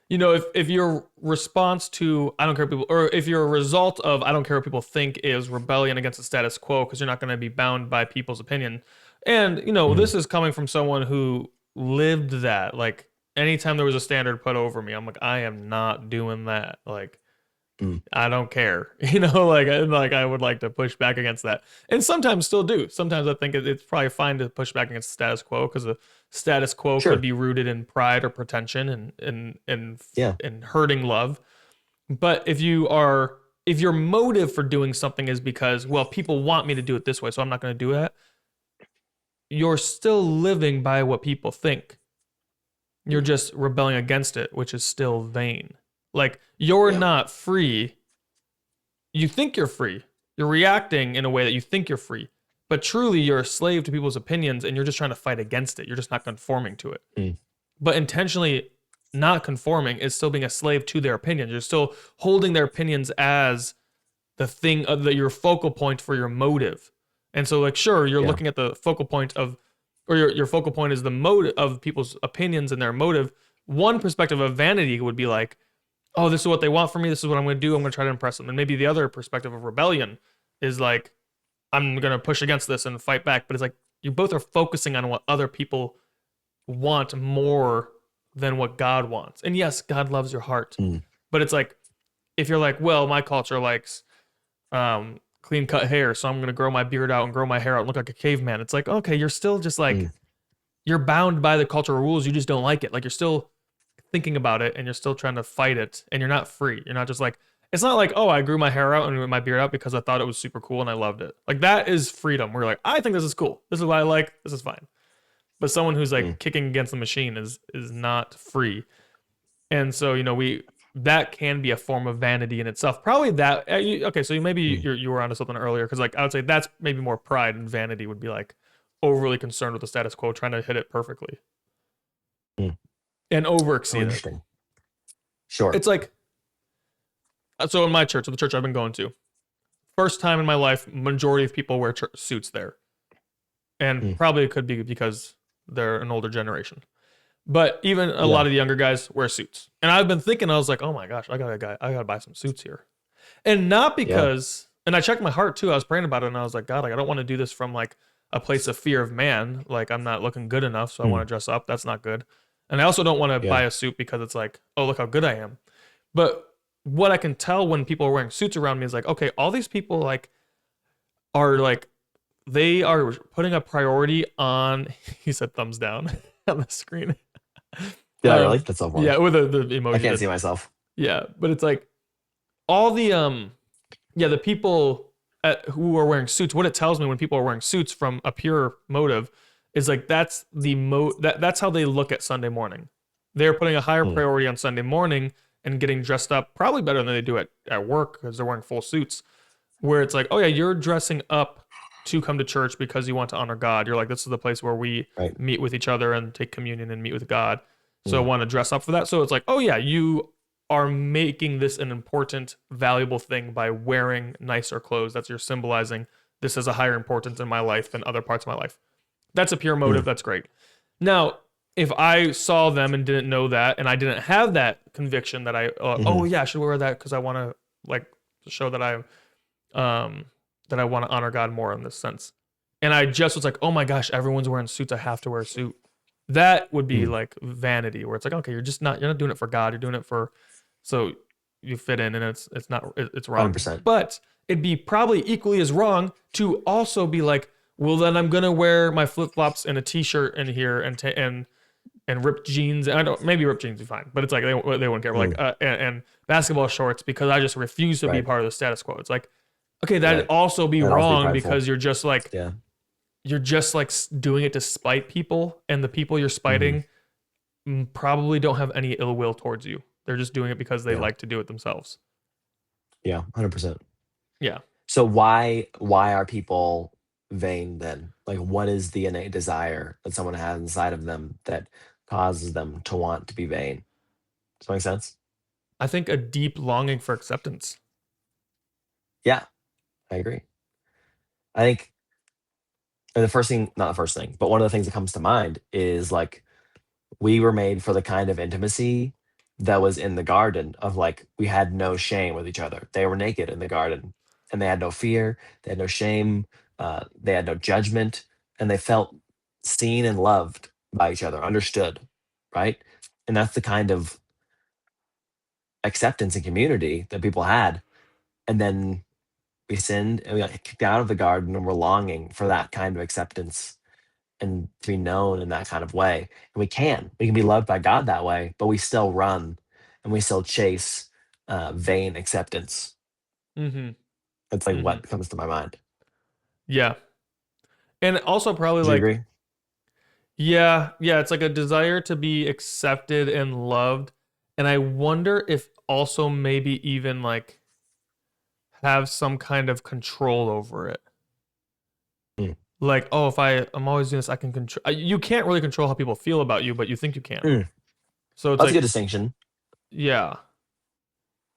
If your response to I don't care what people, or if your result of I don't care what people think is rebellion against the status quo, because you're not going to be bound by people's opinion, and Mhm. this is coming from someone who lived that. Like anytime there was a standard put over me, I'm like, I am not doing that. Like Mm. I don't care, like I would like to push back against that, and sometimes still do. Sometimes I think it's probably fine to push back against the status quo because the status quo could Sure. be rooted in pride or pretension and Yeah. and hurting love. But if your motive for doing something is because, well, people want me to do it this way, so I'm not going to do that, you're still living by what people think. You're just rebelling against it, which is still vain. Like, you're Yeah. not free. You think you're free. You're reacting in a way that you think you're free. But truly, you're a slave to people's opinions and you're just trying to fight against it. You're just not conforming to it. Mm. But intentionally not conforming is still being a slave to their opinions. You're still holding their opinions as the thing of your focal point for your motive. And so, like, sure, you're Yeah. looking at the focal point of, or your focal point is the motive of people's opinions and their motive. One perspective of vanity would be like, oh, this is what they want from me. This is what I'm going to do. I'm going to try to impress them. And maybe the other perspective of rebellion is like, I'm going to push against this and fight back. But it's like, you both are focusing on what other people want more than what God wants. And yes, God loves your heart. Mm. But it's like, if you're like, well, my culture likes clean cut hair, so I'm going to grow my beard out and grow my hair out and look like a caveman. It's like, okay, you're still just like, Mm. you're bound by the cultural rules. You just don't like it. Like, you're still thinking about it and you're still trying to fight it and you're not free. You're not just like, it's not like, oh, I grew my hair out and my beard out because I thought it was super cool and I loved it. Like, that is freedom. We're like, I think this is cool. This is what I like. This is fine. But someone who's like Mm. kicking against the machine is not free. And so, we that can be a form of vanity in itself. Probably that. Okay, so maybe Mm. you were onto something earlier because like I would say that's maybe more pride, and vanity would be like overly concerned with the status quo, trying to hit it perfectly Mm. and Oh, overexceed it. interesting. Sure. It's like, so in my church, so the church I've been going to, first time in my life, majority of people wear suits there, and Mm. probably it could be because they're an older generation. But even a Yeah. lot of the younger guys wear suits. And I've been thinking, I was like, oh my gosh, I gotta buy some suits here. And not Yeah. because, and I checked my heart too. I was praying about it and I was like, God, like, I don't want to do this from like a place of fear of man. Like, I'm not looking good enough, so I want Mm. to dress up. That's not good. And I also don't want to Yeah. buy a suit because it's like, oh, look how good I am. But what I can tell when people are wearing suits around me is like, okay, all these people like are like, they are putting a priority on, he said thumbs down on the screen. Yeah. Really? Um, That's so funny. yeah, with the I emoji can't did. see myself. Yeah, but it's like all the yeah, the people who are wearing suits. What it tells me when people are wearing suits from a pure motive is like that's that's how they look at Sunday morning. They're putting a higher Mm. priority on Sunday morning and getting dressed up probably better than they do at work because they're wearing full suits. Where it's like, oh yeah, you're dressing up to come to church because you want to honor God. You're like, this is the place where we Right. meet with each other and take communion and meet with God. So I Mm. want to dress up for that. So it's like, oh yeah, you are making this an important, valuable thing by wearing nicer clothes. That's you're symbolizing this has a higher importance in my life than other parts of my life. That's a pure motive. Mm. That's great. Now, if I saw them and didn't know that, and I didn't have that conviction that Mhm. oh yeah, I should wear that because I want to like show um, that I want to honor God more in this sense. And I just was like, oh my gosh, everyone's wearing suits. I have to wear a suit. That would be Mm. like vanity, where it's like, okay, you're not doing it for God. You're doing it for so you fit in, and it's not it's wrong. 100%. But it'd be probably equally as wrong to also be like, well, then I'm gonna wear my flip flops and a t-shirt in here and ripped jeans. I don't maybe ripped jeans would be fine, but it's like they wouldn't care. Like Mm. and basketball shorts because I just refuse to be Right. part of the status quo. It's like okay, that'd Right. also be That'd also be wrong prideful. because Yeah. you're just like doing it to spite people, and the people you're Mhm. spiting probably don't have any ill will towards you. They're just doing it because they Yeah. like to do it themselves. Yeah. 100%. Yeah. So why are people vain then? Like, what is the innate desire that someone has inside of them that causes them to want to be vain? Does that make sense? I think a deep longing for acceptance. Yeah, I agree. I think the first thing, not the first thing, but one of the things that comes to mind is like we were made for the kind of intimacy that was in the garden of like we had no shame with each other. They were naked in the garden and they had no fear, they had no shame, they had no judgment, and they felt seen and loved by each other, understood, right? And that's the kind of acceptance and community that people had. And then we sinned and we got kicked out of the garden and we're longing for that kind of acceptance and to be known in that kind of way. And we can be loved by God that way, but we still run and we still chase vain acceptance. Mm-hmm. It's like Mm-hmm. what comes to my mind. Yeah. And also probably Do you like, agree? yeah, it's like a desire to be accepted and loved. And I wonder if also maybe even like have some kind of control over it. Mm. Like, oh, if I'm always doing this, I can control. You can't really control how people feel about you, but you think you can. Mm. So it's That's a good like, distinction. yeah,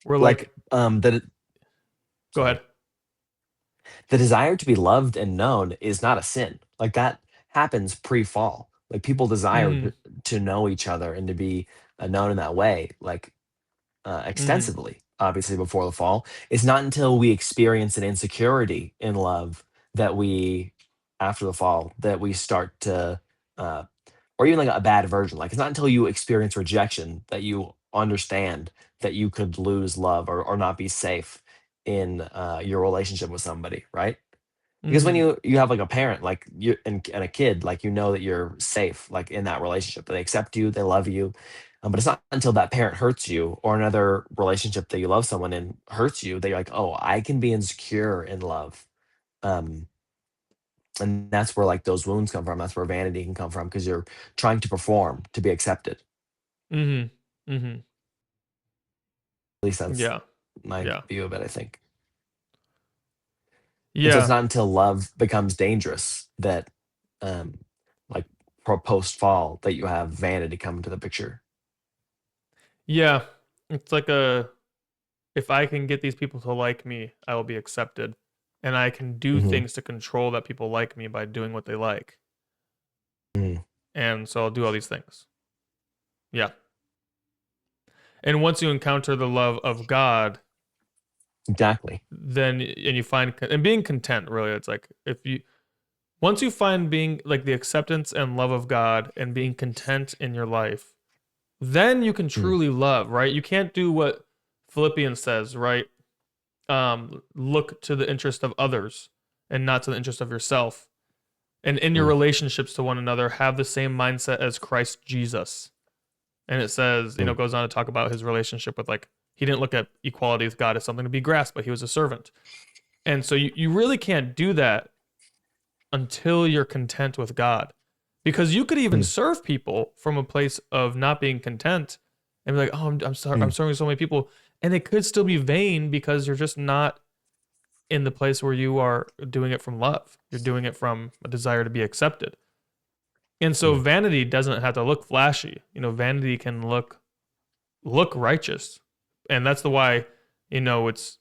we're like, Like that. go Sorry. ahead. The desire to be loved and known is not a sin. Like that happens pre-fall. Like people desire Mm-hmm. to know each other and to be known in that way, like Mm-hmm. extensively, obviously before the fall. It's not until we experience an insecurity in love that we, after the fall, that we start to, uh, or even like a bad version. Like it's not until you experience rejection that you understand that you could lose love or not be safe in your relationship with somebody, right? Because when Mm-hmm. you have like a parent like you and a kid, like you know that you're safe like in that relationship. They accept you, they love you. But it's not until that parent hurts you or another relationship that you love someone and hurts you that you're like, oh, I can be insecure in love. Um, and that's where like those wounds come from. That's where vanity can come from because you're trying to perform to be accepted. At Mm-hmm. Mm-hmm. least that's Yeah. my Yeah. view of it, I think. And so it's Yeah. not until love becomes dangerous that um like post fall that you have vanity come into the picture. Yeah. It's like a, if I can get these people to like me, I will be accepted. And I can do Hmm. things to control that people like me by doing what they like. Hmm. And so I'll do all these things. Yeah. And once you encounter the love of God, Exactly. then and you find and being content really, it's like if you once you find being like the acceptance and love of God and being content in your life, then you can Mm. truly love, right? You can't do what Philippians says, right? Look to the interest of others and not to the interest of yourself. And in your Mm. relationships to one another, have the same mindset as Christ Jesus. And it says, Mm. goes on to talk about his relationship with like, he didn't look at equality with God as something to be grasped, but he was a servant. And so you really can't do that until you're content with God. Because you could even Mm. serve people from a place of not being content and be like, oh, I'm sorry, I'm Mm. serving so many people. And it could still be vain because you're just not in the place where you are doing it from love. You're doing it from a desire to be accepted. And so Mm. vanity doesn't have to look flashy. Vanity can look righteous. And that's the why, it's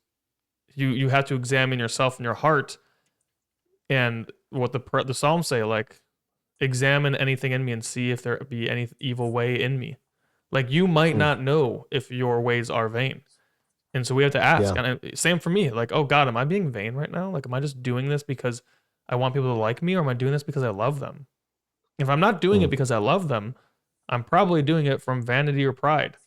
you have to examine yourself and your heart and what the Psalms say, like examine anything in me and see if there be any evil way in me. Like you might Mm. not know if your ways are vain. And so we have to ask. Yeah. And same for me. Like, oh God, am I being vain right now? Like, am I just doing this because I want people to like me, or am I doing this because I love them? If I'm not doing it Mm. because I love them, I'm probably doing it from vanity or pride.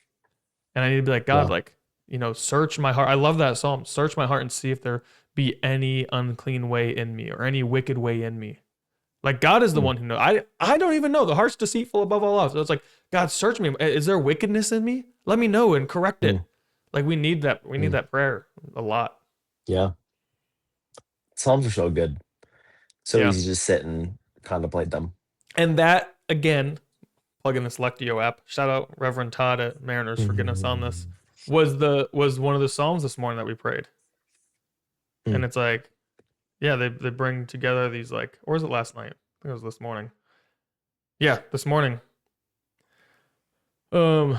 And I need to be like, God, Yeah. like, search my heart. I love that psalm. Search my heart and see if there be any unclean way in me or any wicked way in me. Like God is the Mm. one who knows. I don't even know. The heart's deceitful above all else. So it's like, God, search me. Is there wickedness in me? Let me know and correct Mm. it. Like we need that. We need Mm. that prayer a lot. Yeah. Psalms are so good. So Yeah. easy to just sit and contemplate them. And that again, plug in this Lectio app. Shout out Reverend Todd at Mariners for getting us on this. Mm. Was one of the Psalms this morning that we prayed. And Mm. it's like, yeah, they bring together these like, or was it last night? I think it was this morning. Yeah, this morning. Um,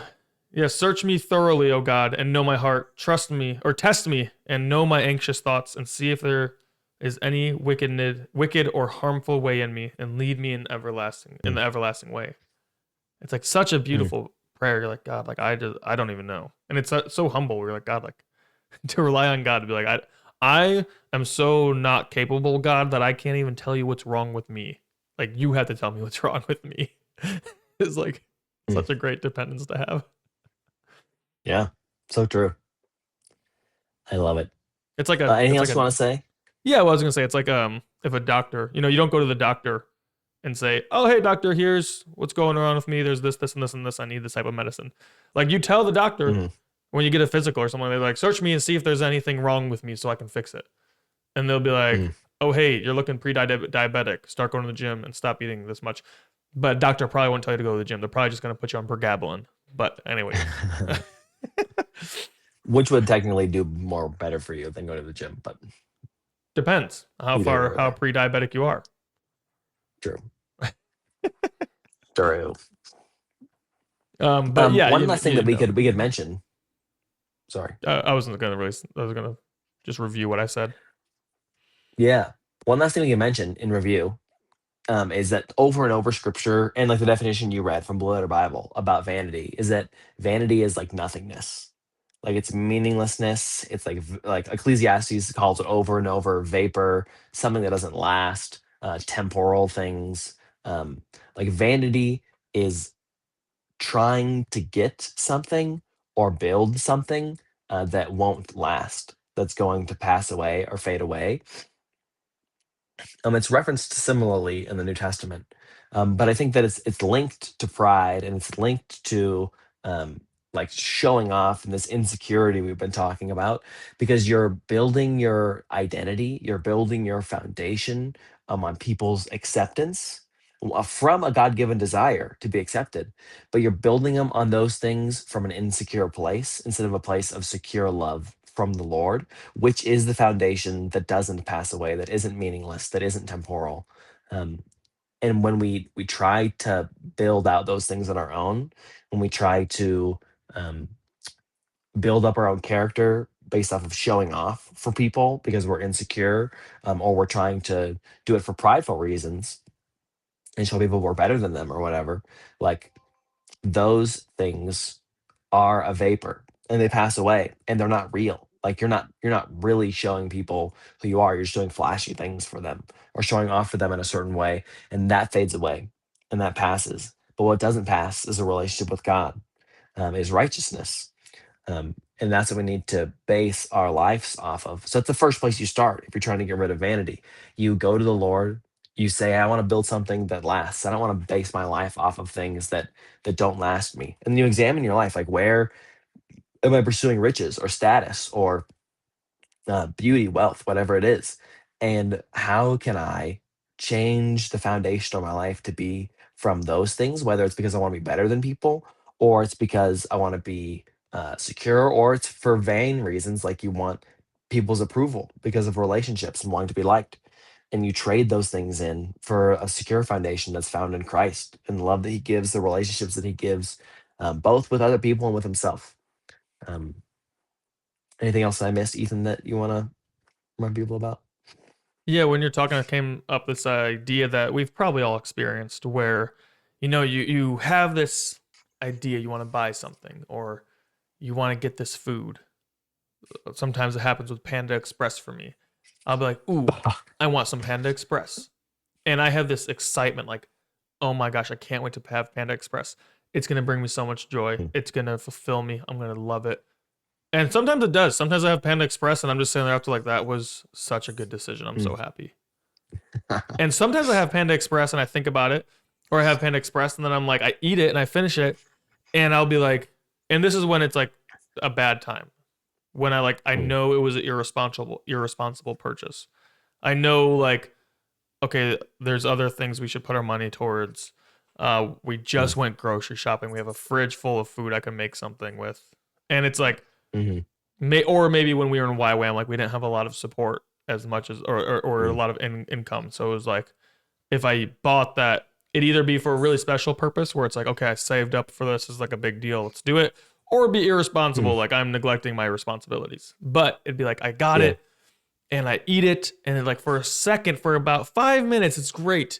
yeah, search me thoroughly, O God, and know my heart. Trust me or test me and know my anxious thoughts and see if there is any wicked or harmful way in me and lead me in Mm. the everlasting way. It's like such a Mm. beautiful prayer. You're like, God, like I don't even know. And it's so humble. You're like, God, like to rely on God to be like, I am so not capable, God, that I can't even tell you what's wrong with me. Like you have to tell me what's wrong with me. It's like Mm. such a great dependence to have. Yeah. So true. I love it. It's like Anything else you want to say? yeah, well, I was gonna say it's like if a doctor, you don't go to the doctor and say, oh hey doctor, here's what's going on with me. There's this, this, and this, and this. I need this type of medicine. Like you tell the doctor, Mm. When you get a physical or something, they're like, search me and see if there's anything wrong with me so I can fix it. And they'll be like, Mm. oh, hey, you're looking pre-diabetic. Start going to the gym and stop eating this much. But doctor probably won't tell you to go to the gym. They're probably just going to put you on pregabalin. But anyways, Which would technically do more better for you than going to the gym, but depends either here or how there. pre-diabetic you are. True. True. But yeah, One last thing you that know, we could mention. Sorry. I wasn't gonna really. I was gonna just review what I said. Yeah. One last thing we can mention in review is that over and over scripture and like the definition you read from Blue Letter Bible about vanity is that vanity is like nothingness, like it's meaninglessness. It's like like Ecclesiastes calls it over and over vapor, something that doesn't last, temporal things. Like vanity is trying to get something or build something that won't last, that's going to pass away or fade away. It's referenced similarly in the New Testament, but I think that it's linked to pride and it's linked to um, like showing off and this insecurity we've been talking about, because you're building your identity, you're building your foundation on people's acceptance from a God-given desire to be accepted, but you're building them on those things from an insecure place instead of a place of secure love from the Lord, which is the foundation that doesn't pass away, that isn't meaningless, that isn't temporal. Um, and when we try to build out those things on our own, when we try to um, build up our own character based off of showing off for people because we're insecure, or we're trying to do it for prideful reasons and show people we're better than them or whatever, like those things are a vapor and they pass away and they're not real. Like you're not really showing people who you are. You're just doing flashy things for them or showing off for them in a certain way, and that fades away and that passes. But what doesn't pass is a relationship with God, is righteousness. And that's what we need to base our lives off of. So that's the first place you start if you're trying to get rid of vanity. You go to the Lord, you say, I want to build something that lasts. I don't want to base my life off of things that don't last me. And you examine your life, like where am I pursuing riches or status or beauty, wealth, whatever it is. And how can I change the foundation of my life to be from those things, whether it's because I want to be better than people, or it's because I want to be secure, or it's for vain reasons, like you want people's approval because of relationships and wanting to be liked. And you trade those things in for a secure foundation that's found in Christ and the love that He gives, the relationships that He gives, both with other people and with Himself. Um, Anything else I missed, Ethan, that you want to remind people about? Yeah, when you're talking, it came up this idea that we've probably all experienced, where you have this idea you want to buy something or you want to get this food. Sometimes it happens with Panda Express for me. I'll be like, ooh, I want some Panda Express. And I have this excitement, like, oh my gosh, I can't wait to have Panda Express. It's gonna bring me so much joy. Mm, It's gonna fulfill me. I'm gonna love it. And sometimes it does. Sometimes I have Panda Express and I'm just sitting there after like that was such a good decision. I'm so mm, happy. And sometimes I have Panda Express and I think about it, or I have Panda Express and then I'm like, I eat it and I finish it, and I'll be like, and this is when it's like a bad time. When I mm, know it was an irresponsible purchase. I know like, okay, there's other things we should put our money towards. We mm, just went grocery shopping. We have a fridge full of food I can make something with. And it's like, mhm, or maybe when we were in YWAM, like we didn't have a lot of support as much as, or a mm, lot of income. So it was like, if I bought that, it'd either be for a really special purpose where it's like, okay, I saved up for this, is like a big deal, let's do it, or be irresponsible, mm. like I'm neglecting my responsibilities. But it'd be like, I got Yeah. it and I eat it, and then like for a second, for about 5 minutes, it's great.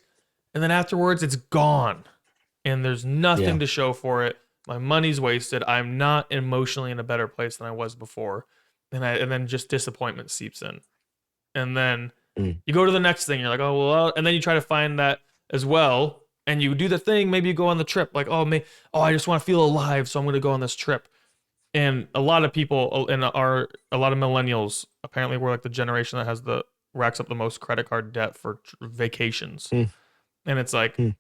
And then afterwards, it's gone. And there's Yeah. nothing to show for it. My money's wasted. I'm not emotionally in a better place than I was before. And then just disappointment seeps in. And then Mm, you go to the next thing. You're like, oh well, and then you try to find that as well. And you do the thing. Maybe you go on the trip. Like, I just want to feel alive, so I'm going to go on this trip. And a lot of people in our a lot of millennials, apparently we're like the generation that has the racks up the most credit card debt for vacations. mm, And it's like, mm.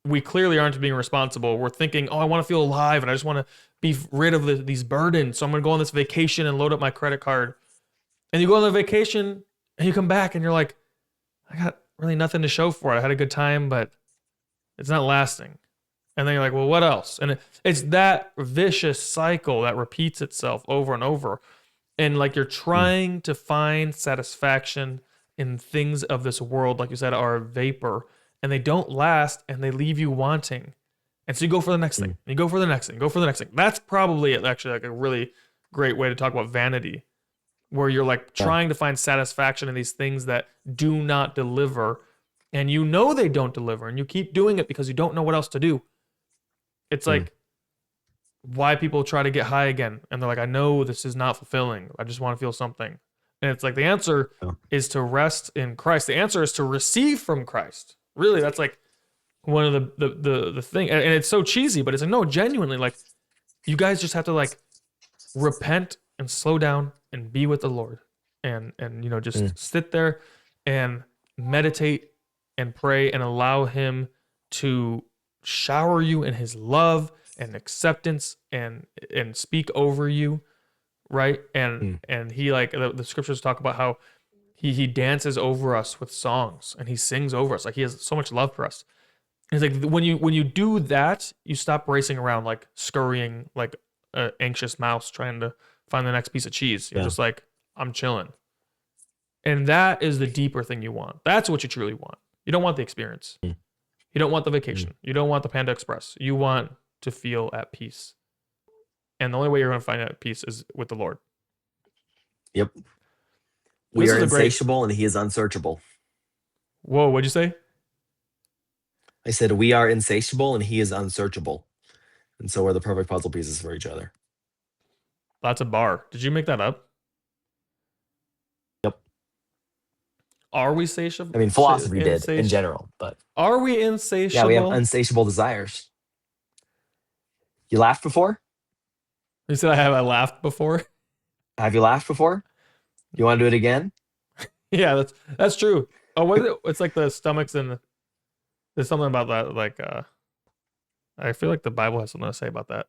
we clearly aren't being responsible. We're thinking, oh, I want to feel alive and I just want to be rid of these burdens. So I'm going to go on this vacation and load up my credit card. And you go on the vacation and you come back and you're like, I got really nothing to show for it. I had a good time, but it's not lasting. And then you're like, well, what else? And it's that vicious cycle that repeats itself over and over. And like you're Mm, trying to find satisfaction in things of this world, like you said, are vapor, and they don't last and they leave you wanting. And so you go for the next thing, mm, and you go for the next thing, go for the next thing. That's probably actually like a really great way to talk about vanity, where you're like yeah. trying to find satisfaction in these things that do not deliver, and you know they don't deliver, and you keep doing it because you don't know what else to do. It's Mm, like why people try to get high again, and they're like, I know this is not fulfilling. I just want to feel something. And it's like the answer yeah. is to rest in Christ. The answer is to receive from Christ. Really, that's like one of the thing, and it's so cheesy, but it's like no, genuinely, like you guys just have to like repent and slow down and be with the Lord, and Mm, just sit there and meditate and pray and allow Him to shower you in His love and acceptance and speak over you, right? And mm, and He like the scriptures talk about how he dances over us with songs and He sings over us like He has so much love for us. It's like when you do that, you stop racing around like scurrying like an anxious mouse trying to find the next piece of cheese. You're yeah. just like, I'm chilling. And that is the deeper thing you want. That's what you truly want. You don't want the experience. Mm, You don't want the mm. vacation. You don't want the Panda Express. You want to feel at peace. And the only way you're going to find at peace is with the Lord. Yep. We This are is a great. insatiable and he is unsearchable. Whoa, what'd you say? I said, we are insatiable and he is unsearchable. And so we're the perfect puzzle pieces for each other. That's a bar. Did you make that up? Yep. Are we I mean, philosophy did in general, but Are we yeah, we have insatiable? insatiable desires. You laughed before? You said I laughed before. Have you laughed before? You want to do it again? Yeah, that's true. Oh, what is it? It's like the stomachs and there's something about that. Like, I feel like the Bible has something to say about that.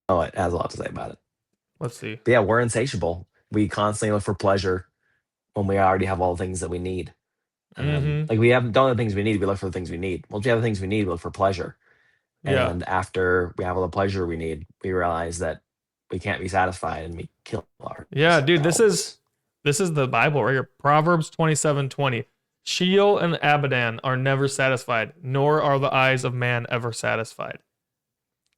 Oh, it has a lot to say about it. Let's see. But yeah, we're insatiable. We constantly look for pleasure when we already have all the things that we need. Mm-hmm. Like we have don't have the things we need, we look for the things we need. Well, if we have the things we need, we look for pleasure. Yeah. And after we have all the pleasure we need, we realize that we can't be satisfied and we kill Yeah, dude, this is ourselves. this is the Bible right here. Proverbs 27:20. Sheol and Abaddon are never satisfied, nor are the eyes of man ever satisfied.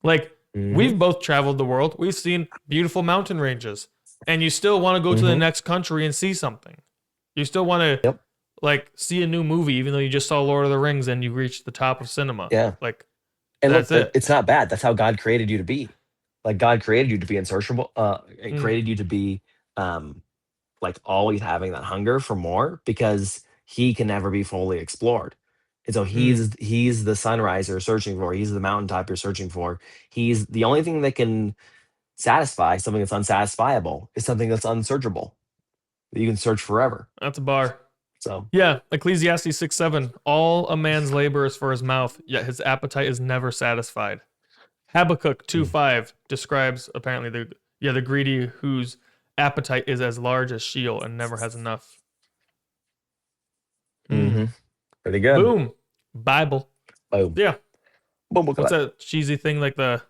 Like, Hmm. we've both traveled the world. We've seen beautiful mountain ranges, and you still want to go to the Hmm. next country and see something. You still want to Yep. like see a new movie, even though you just saw Lord of the Rings and you reached the top of cinema. Yeah. Like, And look, that's it. it's not bad. That's how God created you to be. Like God created you to be unsearchable. It Mm, created you to be um like always having that hunger for more because he can never be fully explored. And so mm. he's the sunrise you're searching for. He's the mountaintop you're searching for. He's the only thing that can satisfy something that's unsatisfiable is something that's unsearchable that you can search forever. That's a bar. So Yeah, Ecclesiastes 6:7. All a man's labor is for his mouth, yet his appetite is never satisfied. Habakkuk mm, 2:5 describes apparently the greedy whose appetite is as large as Sheol and never has enough. Mm. hmm, pretty good. Boom. Bible. Boom. Yeah. Boom. Boom. What's that cheesy thing like the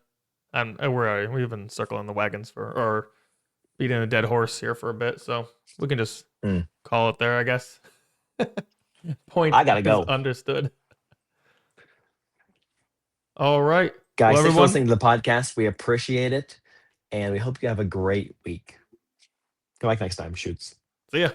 we've been circling the wagons for or beating a dead horse here for a bit, so we can just Mm. call it there, I guess. Point I gotta is go. understood. All right. Well, Guys, thanks for everyone, listening to the podcast. We appreciate it. And we hope you have a great week. Come back next time. Shoots. see ya.